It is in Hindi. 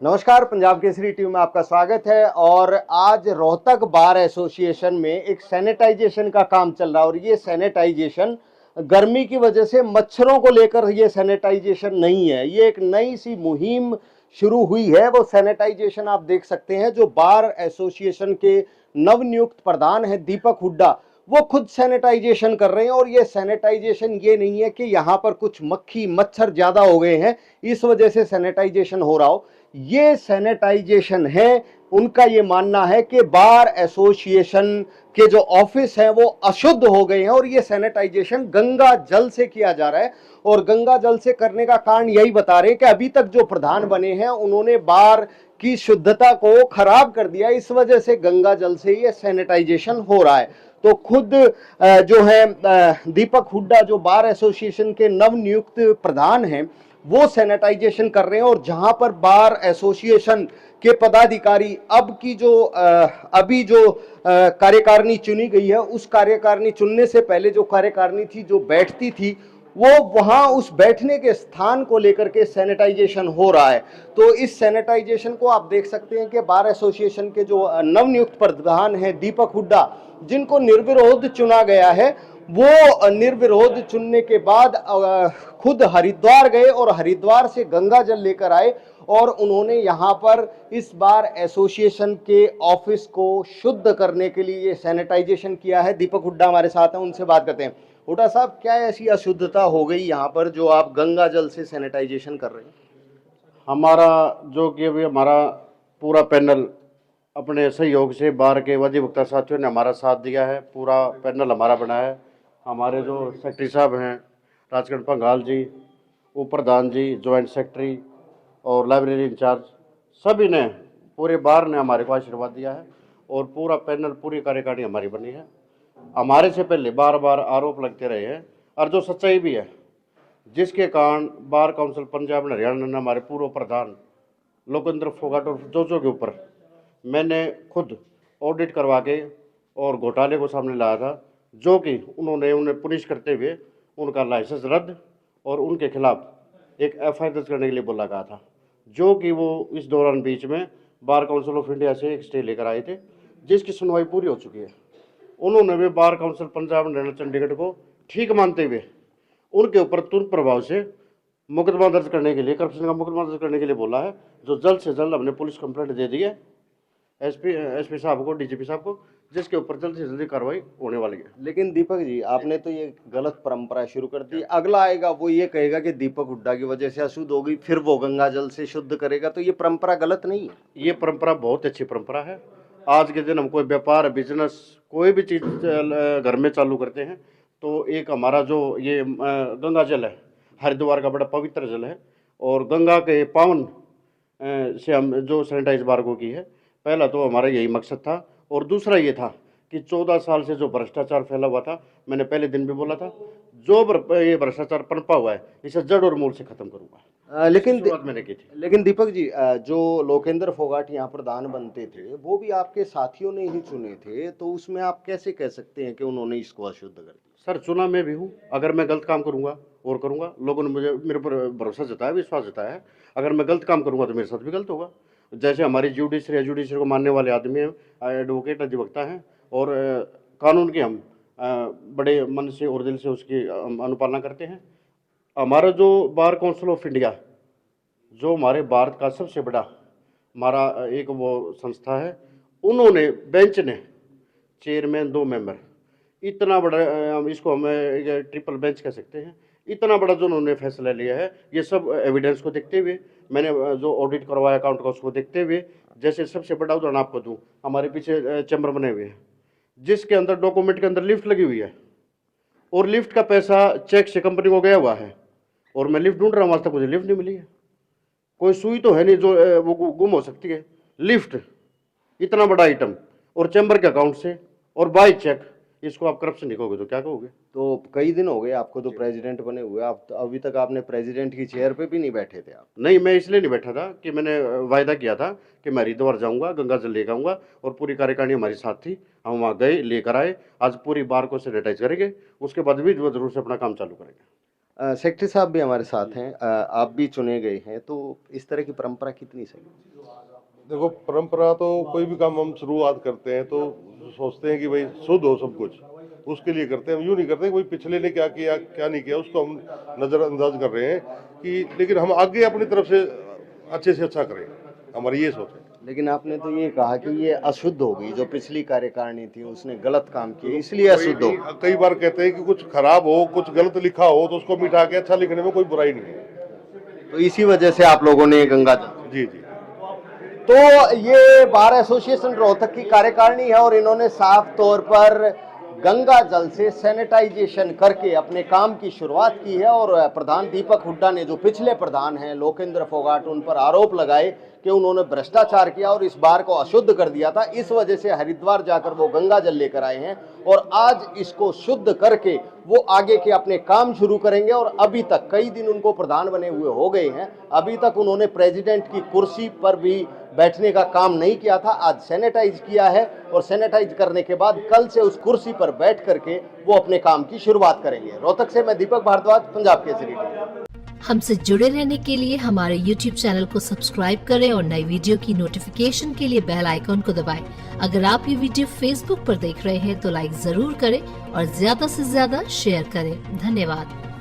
नमस्कार, पंजाब केसरी टीवी में आपका स्वागत है। और आज रोहतक बार एसोसिएशन में एक सैनिटाइजेशन का काम चल रहा है और ये सैनिटाइजेशन गर्मी की वजह से मच्छरों को लेकर ये सैनिटाइजेशन नहीं है, ये एक नई सी मुहिम शुरू हुई है। वो सैनिटाइजेशन आप देख सकते हैं, जो बार एसोसिएशन के नवनियुक्त प्रधान हैं दीपक हुड्डा, वो खुद सैनिटाइजेशन कर रहे हैं। और ये सैनिटाइजेशन ये नहीं है कि यहाँ पर कुछ मक्खी मच्छर ज्यादा हो गए हैं इस वजह से सैनिटाइजेशन हो रहा हो, ये सैनिटाइजेशन है। उनका ये मानना है कि बार एसोसिएशन के जो ऑफिस हैं वो अशुद्ध हो गए हैं और ये सैनिटाइजेशन गंगा जल से किया जा रहा है। और गंगा जल से करने का कारण यही बता रहे हैं कि अभी तक जो प्रधान बने हैं उन्होंने बार की शुद्धता को खराब कर दिया, इस वजह से गंगा जल से ये सैनिटाइजेशन हो रहा है। तो खुद जो है दीपक हुड्डा, जो बार एसोसिएशन के नवनियुक्त प्रधान हैं, वो सैनिटाइजेशन कर रहे हैं। और जहां पर बार एसोसिएशन के पदाधिकारी अभी जो कार्यकारिणी चुनी गई है, उस कार्यकारिणी चुनने से पहले जो कार्यकारिणी थी जो बैठती थी, वो वहां उस बैठने के स्थान को लेकर के सैनिटाइजेशन हो रहा है। तो इस सैनिटाइजेशन को आप देख सकते हैं कि बार एसोसिएशन के जो नवनियुक्त प्रधान हैं दीपक हुड्डा, जिनको निर्विरोध चुना गया है, वो निर्विरोध चुनने के बाद खुद हरिद्वार गए और हरिद्वार से गंगा जल लेकर आए और उन्होंने यहाँ पर इस बार एसोसिएशन के ऑफिस को शुद्ध करने के लिए ये सैनिटाइजेशन किया है। दीपक हुड्डा हमारे साथ हैं, उनसे बात करते हैं। हुड्डा साहब, क्या ऐसी अशुद्धता हो गई यहाँ पर जो आप गंगा जल से सैनिटाइजेशन कर रहे हैं? हमारा जो कि अभी हमारा पूरा पैनल अपने सहयोग से बार के अधिवक्ता साथियों ने हमारा साथ दिया है। पूरा पैनल हमारा बना है। हमारे जो सेक्रेटरी साहब हैं राजकरण पंगाल जी, उप प्रधान जी, ज्वाइंट सेक्रेटरी और लाइब्रेरी इंचार्ज, सभी ने, पूरे बार ने हमारे को आशीर्वाद दिया है और पूरा पैनल, पूरी कार्यकारिणी हमारी बनी है। हमारे से पहले बार बार आरोप लगते रहे हैं और जो सच्चाई भी है, जिसके कारण bar council Punjab and Haryana ने हमारे पूर्व प्रधान लोकेंद्र फोगाट और जोजो के ऊपर मैंने खुद ऑडिट करवा के और घोटाले को सामने लाया था, जो कि उन्हें पुनिश करते हुए उनका लाइसेंस रद्द और उनके खिलाफ एक एफआईआर दर्ज करने के लिए बोला गया था, जो कि वो इस दौरान बीच में बार काउंसिल ऑफ इंडिया से एक स्टे लेकर आए थे, जिसकी सुनवाई पूरी हो चुकी है। उन्होंने भी bar council Punjab and Haryana Chandigarh को ठीक मानते हुए उनके ऊपर तुरंत प्रभाव से मुकदमा दर्ज करने के लिए, करप्शन का मुकदमा दर्ज करने के लिए बोला है, जो जल्द से जल्द हमने पुलिस कंप्लेंट दे दी है एसपी साहब को, डीजीपी साहब को, जिसके ऊपर जल्द से जल्दी कार्रवाई होने वाली है। लेकिन दीपक जी, आपने तो ये गलत परंपरा शुरू कर दी। अगला आएगा वो ये कहेगा कि दीपक हुड्डा की वजह से अशुद्ध हो गई, फिर वो गंगा जल से शुद्ध करेगा। तो ये परंपरा गलत नहीं है? ये परंपरा बहुत अच्छी परंपरा है। आज के दिन हम कोई व्यापार, बिजनेस, कोई भी चीज़ घर में चालू करते हैं तो एक हमारा जो ये गंगा जल है, हरिद्वार का बड़ा पवित्र जल है और गंगा के पावन से हम जो सैनिटाइज बार को की है। पहला तो हमारा यही मकसद था और दूसरा ये था कि 14 साल से जो भ्रष्टाचार फैला हुआ था, मैंने पहले दिन भी बोला था, जो ये भ्रष्टाचार पनपा हुआ है इसे जड़ और मूल से खत्म करूंगा। मैंने की थी। लेकिन दीपक जी, जो लोकेंद्र फोगाट यहाँ प्रधान बनते थे, वो भी आपके साथियों ने ही चुने थे, तो उसमें आप कैसे कह सकते हैं कि उन्होंने इसको अशुद्ध कर दिया? सर, चुना मैं भी हूँ। अगर मैं गलत काम करूंगा और करूंगा, लोगों ने मेरे पर भरोसा जताया, विश्वास जताया है। अगर मैं गलत काम करूंगा तो मेरे साथ भी गलत होगा। जैसे हमारी जुडिशरी को मानने वाले आदमी हैं, एडवोकेट, अधिवक्ता हैं और कानून के हम बड़े मन से और दिल से उसकी अनुपालना करते हैं। हमारा जो बार काउंसिल ऑफ इंडिया, जो हमारे भारत का सबसे बड़ा हमारा एक वो संस्था है, उन्होंने, बेंच ने, चेयरमैन, 2 मेंबर, इतना बड़ा, इसको हम ट्रिपल बेंच कह सकते हैं, इतना बड़ा जो उन्होंने फैसला लिया है, ये सब एविडेंस को देखते हुए, मैंने जो ऑडिट करवाया अकाउंट का उसको देखते हुए। जैसे सबसे बड़ा उदाहरण आपको दूं, हमारे पीछे चैम्बर बने हुए हैं, जिसके अंदर डॉक्यूमेंट के अंदर लिफ्ट लगी हुई है और लिफ्ट का पैसा चेक से कंपनी को गया हुआ है और मैं लिफ्ट ढूंढ रहा हूँ, आज तक मुझे लिफ्ट नहीं मिली है। कोई सुई तो है नहीं जो वो गुम हो सकती है। लिफ्ट, इतना बड़ा आइटम, और चैम्बर के अकाउंट से और बाय चेक, इसको आप करप्शन नहीं कहोगे तो क्या कहोगे? तो कई दिन हो गए आपको तो प्रेसिडेंट बने हुए, आप अभी तक आपने प्रेसिडेंट की चेयर पे भी नहीं बैठे थे आप। नहीं, मैं इसलिए नहीं बैठा था कि मैंने वायदा किया था कि मैं हरिद्वार जाऊंगा, गंगा जल लेकर आऊंगा और पूरी कार्यकारिणी हमारी साथ थी, हम वहाँ गए, लेकर आए। आज पूरी बार को सैनिटाइज करेंगे, उसके बाद भी जरूर से अपना काम चालू करेंगे। सेक्रेटरी साहब भी हमारे साथ हैं, आप भी चुने गए हैं, तो इस तरह की परंपरा कितनी सही? देखो, परंपरा तो कोई भी काम हम शुरुआत करते हैं तो सोचते हैं कि भाई शुद्ध हो सब कुछ, उसके लिए करते हैं। हम यूँ नहीं करते कोई पिछले ने क्या किया क्या नहीं किया उसको हम नज़रअंदाज कर रहे हैं कि, लेकिन हम आगे अपनी तरफ से अच्छे से अच्छा करें, हमारी ये सोच है। लेकिन आपने तो ये कहा कि ये अशुद्ध हो गई, जो पिछली कार्यकारिणी थी उसने गलत काम किया इसलिए अशुद्ध हो गई। कई बार कहते हैं कि कुछ खराब हो, कुछ गलत लिखा हो तो उसको मिटा के अच्छा लिखने में कोई बुराई नहीं है। तो इसी वजह से आप लोगों ने गंगा जल। जी जी। तो ये बार एसोसिएशन रोहतक की कार्यकारिणी है और इन्होंने साफ तौर पर गंगा जल से सैनिटाइजेशन करके अपने काम की शुरुआत की है। और प्रधान दीपक हुड्डा ने, जो पिछले प्रधान हैं लोकेंद्र फोगाट, उन पर आरोप लगाए कि उन्होंने भ्रष्टाचार किया और इस बार को अशुद्ध कर दिया था। इस वजह से हरिद्वार जाकर वो गंगा जल लेकर आए हैं और आज इसको शुद्ध करके वो आगे के अपने काम शुरू करेंगे। और अभी तक कई दिन उनको प्रधान बने हुए हो गए हैं, अभी तक उन्होंने प्रेसिडेंट की कुर्सी पर भी बैठने का काम नहीं किया था। आज सैनिटाइज किया है और सैनिटाइज करने के बाद कल से उस कुर्सी पर बैठ करके वो अपने काम की शुरुआत करेंगे। रोहतक से मैं दीपक भारद्वाज, पंजाब केसरी टीवी। हमसे जुड़े रहने के लिए हमारे YouTube चैनल को सब्सक्राइब करें और नई वीडियो की नोटिफिकेशन के लिए बेल आइकॉन को दबाएं। अगर आप ये वीडियो Facebook पर देख रहे हैं तो लाइक जरूर करें और ज्यादा से ज्यादा शेयर करें। धन्यवाद।